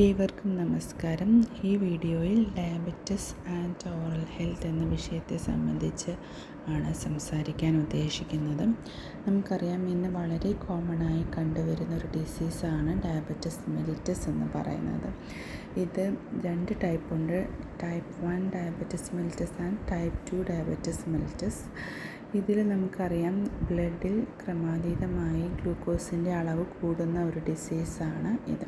ഏവർക്കും നമസ്കാരം. ഈ വീഡിയോയിൽ ഡയബറ്റിസ് ആൻഡ് ഓറൽ ഹെൽത്ത് എന്ന വിഷയത്തെ സംബന്ധിച്ച് ആണ് സംസാരിക്കാൻ ഉദ്ദേശിക്കുന്നത്. നമുക്കറിയാം, ഇന്ന് വളരെ കോമണായി കണ്ടുവരുന്ന ഒരു ഡിസീസാണ് ഡയബറ്റിസ് മെലിറ്റസ് എന്ന് പറയുന്നത്. ഇത് 2 ടൈപ്പുണ്ട്. Type 1 diabetes mellitus and type 2 diabetes mellitus. ഇതിൽ നമുക്കറിയാം, ബ്ലഡിൽ ക്രമാതീതമായി ഗ്ലൂക്കോസിൻ്റെ അളവ് കൂടുന്ന ഒരു ഡിസീസാണ് ഇത്.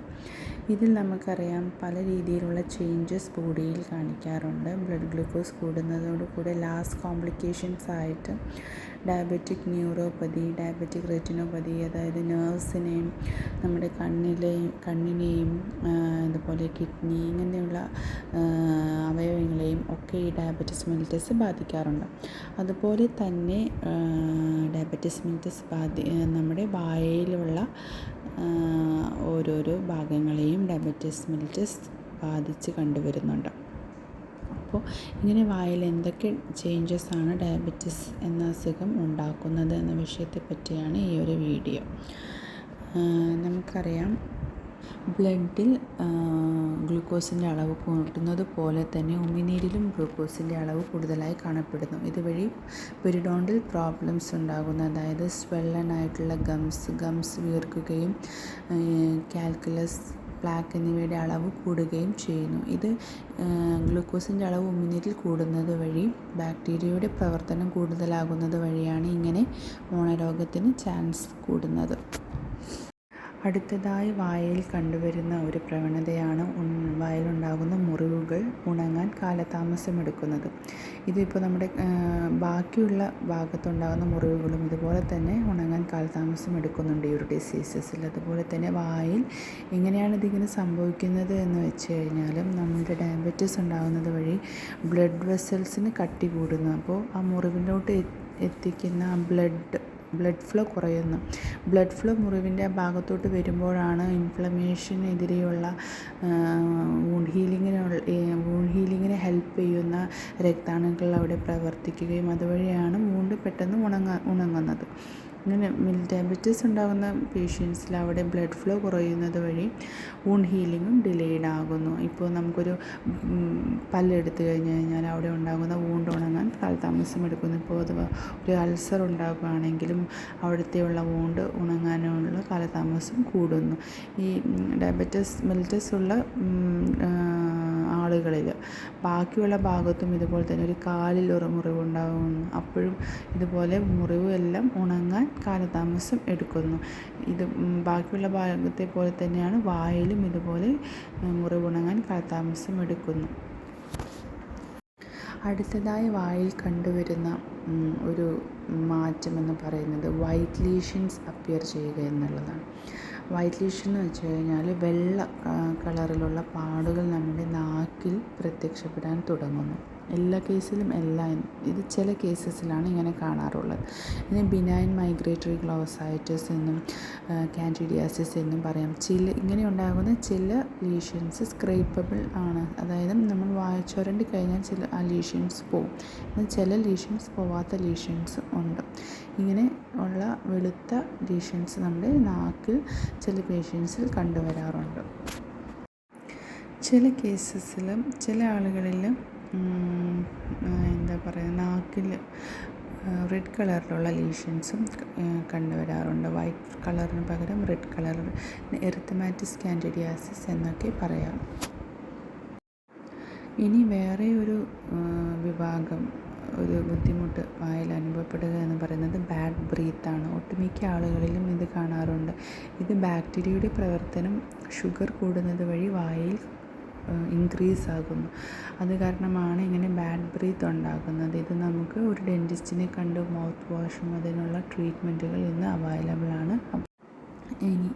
ഇതിൽ നമുക്കറിയാം, പല രീതിയിലുള്ള ചേഞ്ചസ് ബോഡിയിൽ കാണിക്കാറുണ്ട്. ബ്ലഡ് ഗ്ലൂക്കോസ് കൂടുന്നതോടുകൂടെ ലാസ്റ്റ് കോംപ്ലിക്കേഷൻസ് ആയിട്ട് ഡയബറ്റിക് ന്യൂറോപ്പതി, ഡയബറ്റിക് റെറ്റിനോപ്പതി, അതായത് നെർവ്സിനെയും നമ്മുടെ കണ്ണിനെയും അതുപോലെ കിഡ്നി ഇങ്ങനെയുള്ള അവയവങ്ങളെയും ഒക്കെ ഈ ഡയബറ്റിസ് മെലിറ്റസ് ബാധിക്കാറുണ്ട്. അതുപോലെ തന്നെ ഡയബറ്റിസ് മെലിറ്റസ് നമ്മുടെ വായയിലുള്ള ഓരോരോ ഭാഗങ്ങളെയും ഡയബറ്റിസ് മെലിറ്റസ് ബാധിച്ച് കണ്ടുവരുന്നുണ്ട്. അപ്പോൾ ഇങ്ങനെ വായിൽ എന്തൊക്കെ ചേഞ്ചസ് ആണ് ഡയബറ്റിസ് എന്ന അസുഖം ഉണ്ടാക്കുന്നത് എന്ന വിഷയത്തെ പറ്റിയാണ് ഈ ഒരു വീഡിയോ. നമുക്കറിയാം, ബ്ലഡിൽ ഗ്ലൂക്കോസിൻ്റെ അളവ് കൂട്ടുന്നത് പോലെ തന്നെ ഉമിനീരിലും ഗ്ലൂക്കോസിൻ്റെ അളവ് കൂടുതലായി കാണപ്പെടുന്നു. ഇതുവഴി പെരിഡോണ്ടൽ പ്രോബ്ലംസ് ഉണ്ടാകുന്നു. അതായത് സ്വെല്ലനായിട്ടുള്ള ഗംസ് വീർക്കുകയും കാൽക്കുലസ്, പ്ലാക്ക് എന്നിവയുടെ അളവ് കൂടുകയും ചെയ്യുന്നു. ഇത് ഗ്ലൂക്കോസിൻ്റെ അളവ് ഉമിനീരിൽ കൂടുന്നത് വഴി ബാക്ടീരിയയുടെ പ്രവർത്തനം കൂടുതലാകുന്നത് വഴിയാണ് ഇങ്ങനെ മോണരോഗത്തിന് ചാൻസ് കൂടുന്നത്. അടുത്തതായി വായയിൽ കണ്ടുവരുന്ന ഒരു പ്രവണതയാണ് വായിലുണ്ടാകുന്ന മുറിവുകൾ ഉണങ്ങാൻ കാലതാമസമെടുക്കുന്നത്. ഇതിപ്പോൾ നമ്മുടെ ബാക്കിയുള്ള ഭാഗത്തുണ്ടാകുന്ന മുറിവുകളും ഇതുപോലെ തന്നെ ഉണങ്ങാൻ കാലതാമസം എടുക്കുന്നുണ്ട് ഈ ഒരു ഡിസീസസിൽ. അതുപോലെ തന്നെ വായിൽ എങ്ങനെയാണ് ഇതിങ്ങനെ സംഭവിക്കുന്നത് എന്ന് വെച്ച് കഴിഞ്ഞാൽ, നമ്മുടെ ഡയബറ്റിസ് ഉണ്ടാകുന്നത് വഴി ബ്ലഡ് വെസൽസിന് കട്ടി കൂടുന്നു. അപ്പോൾ ആ മുറിവിലോട്ട് എത്തിക്കുന്ന ബ്ലഡ് ഫ്ലോ കുറയുന്നു. ബ്ലഡ് ഫ്ലോ മുറിവിൻ്റെ ആ ഭാഗത്തോട്ട് വരുമ്പോഴാണ് ഇൻഫ്ലമേഷനെതിരെയുള്ള വൂണ്ട് ഹീലിങ്ങിന് ഹെൽപ്പ് ചെയ്യുന്ന രക്താണുക്കൾ അവിടെ പ്രവർത്തിക്കുകയും അതുവഴിയാണ് വൂണ്ട് പെട്ടെന്ന് ഉണങ്ങുന്നത്. ഇങ്ങനെ ഡയബറ്റീസ് ഉണ്ടാകുന്ന പേഷ്യൻസിൽ അവിടെ ബ്ലഡ് ഫ്ലോ കുറയുന്നത് വഴി വൂണ്ട് ഹീലിങ്ങും ഡിലേഡ് ആകുന്നു. ഇപ്പോൾ നമുക്കൊരു പല്ലെടുത്ത് കഴിഞ്ഞാൽ അവിടെ ഉണ്ടാകുന്ന വൂണ്ട് ഉണങ്ങാൻ കാലതാമസം എടുക്കുന്നു. ഇപ്പോൾ അഥവാ ഒരു അൾസർ ഉണ്ടാകുകയാണെങ്കിലും അവിടുത്തെയുള്ള വൂണ്ട് ഉണങ്ങാനുള്ള കാലതാമസം കൂടുന്നു. ഈ ഡയബറ്റിസ് മെലിറ്റസ് ഉള്ള ആളുകളിൽ ബാക്കിയുള്ള ഭാഗത്തും ഇതുപോലെ തന്നെ ഒരു കാലിൽ ഒരു മുറിവുണ്ടാകുന്നു. അപ്പോഴും ഇതുപോലെ മുറിവ് എല്ലാം ഉണങ്ങാൻ കാലതാമസം എടുക്കുന്നു. ഇത് ബാക്കിയുള്ള ഭാഗത്തെ പോലെ തന്നെയാണ് വായിലും ഇതുപോലെ മുറിവുണങ്ങാൻ കാലതാമസം എടുക്കുന്നു. അടുത്തതായി വായിൽ കണ്ടുവരുന്ന ഒരു മാറ്റമെന്ന് പറയുന്നത് വൈറ്റ് ലീഷൻസ് അപ്പിയർ ചെയ്യുക എന്നുള്ളതാണ്. വൈറ്റ് ലീഷൻ എന്ന് വെച്ച് കഴിഞ്ഞാൽ വെള്ള കളറിലുള്ള പാടുകൾ നമ്മുടെ നാക്കിൽ പ്രത്യക്ഷപ്പെടാൻ തുടങ്ങുന്നു. എല്ലാ കേസിലും ഇത് ചില കേസസിലാണ് ഇങ്ങനെ കാണാറുള്ളത്. ഇതിനെ ബിനൈൻ മൈഗ്രേറ്ററി ഗ്ലോസൈറ്റിസ് എന്നും കാൻഡിഡിയാസിസ് എന്നും പറയാം. ഇങ്ങനെ ഉണ്ടാകുന്ന ചില ലീഷൻസ് സ്ക്രേപ്പബിൾ ആണ്. അതായത് നമ്മൾ ചുരണ്ടി കഴിഞ്ഞാൽ ആ ലീഷൻസ് പോവും. എന്നാൽ ചില ലീഷൻസ് പോവാത്ത ലീഷൻസ് ഉണ്ട്. ഇങ്ങനെ ഉള്ള വെളുത്ത ലീഷൻസ് നമ്മുടെ നാക്കിൽ ചില പേഷ്യൻസിൽ കണ്ടുവരാറുണ്ട്. ചില കേസസിലും ചില ആളുകളിൽ നാക്കിൽ റെഡ് കളറിലുള്ള ലീഷൻസും കണ്ടുവരാറുണ്ട്. വൈറ്റ് കളറിന് പകരം റെഡ് കളർ, എറിത്തമാറ്റിസ് കാൻഡിഡിയാസിസ് എന്നൊക്കെ പറയാം. ഇനി വേറെ ഒരു വിഭാഗം ഒരു ബുദ്ധിമുട്ട് വായിൽ അനുഭവപ്പെടുക എന്ന് പറയുന്നത് ബാഡ് ബ്രീത്താണ്. ഒട്ടുമിക്ക ആളുകളിലും ഇത് കാണാറുണ്ട്. ഇത് ബാക്ടീരിയയുടെ പ്രവർത്തനം ഷുഗർ കൂടുന്നത് വഴി വായിൽ ഇൻക്രീസ് ആകുന്നു. അത് കാരണമാണ് ഇങ്ങനെ ബാഡ് ബ്രീത്ത് ഉണ്ടാകുന്നത്. ഇത് നമുക്ക് ഒരു ഡെൻറ്റിസ്റ്റിനെ കണ്ട് മൗത്ത് വാഷും അതിനുള്ള ട്രീറ്റ്മെൻറ്റുകൾ ഇന്ന് അവൈലബിൾ ആണ്.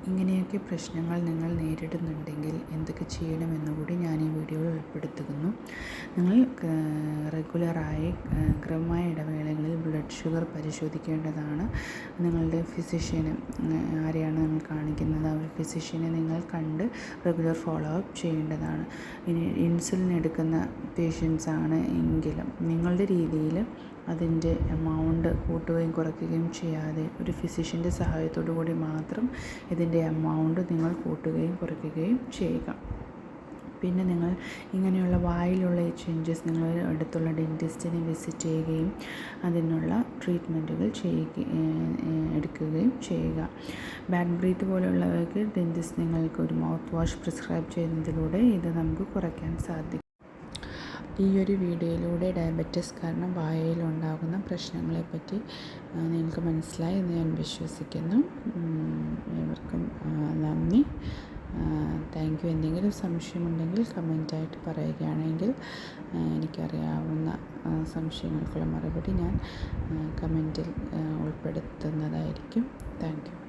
ഇങ്ങനെയൊക്കെ പ്രശ്നങ്ങൾ നിങ്ങൾ നേരിടുന്നുണ്ടെങ്കിൽ എന്തൊക്കെ ചെയ്യണമെന്നുകൂടി ഞാൻ ഈ വീഡിയോയിൽ ഉൾപ്പെടുത്തുന്നു. നിങ്ങൾ റെഗുലറായി ക്രമമായ ഇടവേളകളിൽ ബ്ലഡ് ഷുഗർ പരിശോധിക്കേണ്ടതാണ്. നിങ്ങളുടെ ഫിസിഷ്യനെ, ആരെയാണ് നിങ്ങൾ കാണിക്കുന്നത് ആ ഒരു ഫിസിഷ്യനെ നിങ്ങൾ കണ്ട് റെഗുലർ ഫോളോ അപ്പ് ചെയ്യേണ്ടതാണ്. ഇനി ഇൻസുലിൻ എടുക്കുന്ന പേഷ്യൻസ് ആണ് എങ്കിലും നിങ്ങളുടെ രീതിയിൽ അതിൻ്റെ എമൗണ്ട് കൂട്ടുകയും കുറയ്ക്കുകയും ചെയ്യാതെ ഒരു ഫിസിഷ്യൻ്റെ സഹായത്തോടു കൂടി മാത്രം ഇതിൻ്റെ എമൗണ്ട് നിങ്ങൾ കൂട്ടുകയും കുറയ്ക്കുകയും ചെയ്യുക. പിന്നെ നിങ്ങൾ ഇങ്ങനെയുള്ള വായിലുള്ള ഈ ചേഞ്ചസ് നിങ്ങൾ അടുത്തുള്ള ഡെൻറ്റിസ്റ്റിനെ വിസിറ്റ് ചെയ്യുകയും അതിനുള്ള ട്രീറ്റ്മെൻറ്റുകൾ എടുക്കുകയും ചെയ്യുക. ബാഡ് ബ്രീത്ത് പോലെയുള്ളവർക്ക് ഡെൻറ്റിസ്റ്റ് നിങ്ങൾക്ക് ഒരു മൗത്ത് വാഷ് പ്രിസ്ക്രൈബ് ചെയ്യുന്നതിലൂടെ ഇത് നമുക്ക് കുറയ്ക്കാൻ സാധിക്കും. ഈ ഒരു വീഡിയോയിലൂടെ ഡയബറ്റിസ് കാരണം വായയിലുണ്ടാകുന്ന പ്രശ്നങ്ങളെപ്പറ്റി നിങ്ങൾക്ക് മനസ്സിലായി എന്ന് ഞാൻ വിശ്വസിക്കുന്നു. ഏവർക്കും നന്ദി. Thank you. എന്തെങ്കിലും സംശയമുണ്ടെങ്കിൽ കമൻറ്റായിട്ട് പറയുകയാണെങ്കിൽ എനിക്കറിയാവുന്ന സംശയങ്ങൾക്കുള്ള മറുപടി ഞാൻ കമൻറ്റിൽ ഉൾപ്പെടുത്തുന്നതായിരിക്കും. Thank you.